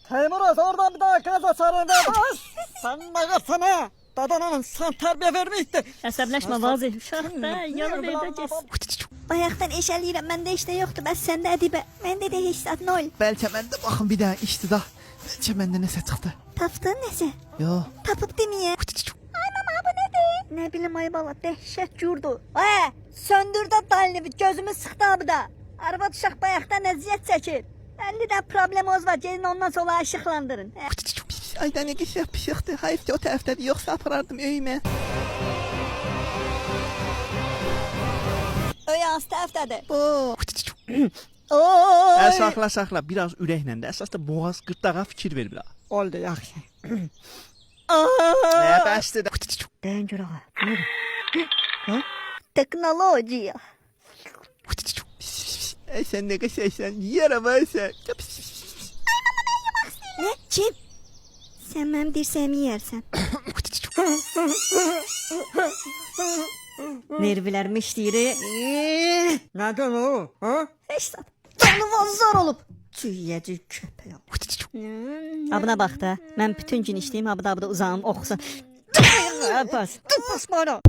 Teymuruz oradan bir daha gaz açarım ve bas. Sen bagasana. Dadananın sen terbiye vermeyikti. Əsəbləşmə Vazi. Uşaq da yalı verdə kes. Bayaqdan eşəliyirəm, məndə heç də yoxdur. Bəs səndə Ədibə. Məndə də heç zat nol. Bəlkə məndə baxın bir dənə işdi da. Bəlkə məndə nəsə çıxdı. Tapdın nəsə? Yo. Tapıb deməyə. Ay mama bu nədir? Nə bilim ay bala, dəhşət curdu. Söndür də dalını, gözümü sıxdı abi da. Arvad uşaq bayaqdan əziyyət çəkir. 50 də problemoz var, gelin ondan sonra işıqlandırın. Ay da nə qəşəng pişikdi. Hayır ki o tərəfdədir, yoxsa aparardım öyümə. Öy hansı tərəfdədir? Bu. Oy! Saxla saxla, biraz ürəklə də. Əsas da boğaz qırtdağa fikir ver biraz. Oldu yaxşı. Nə bəsdir. Dəyin gör ağa. Teknolojiya. Ay sən nə qəşəngsən. Yiyərəm ay sən. Nə? Kim? Sən mənim dirsəyimi yeyərsən. Nervilərimi işləyir. Nədən o? Ha? Heç zat. Canı vazar olub. Cüyyəcik köpək. Abına bax da. Mən bütün gün işləyim, abda uzanım, oxusun. Bas. Bas bana.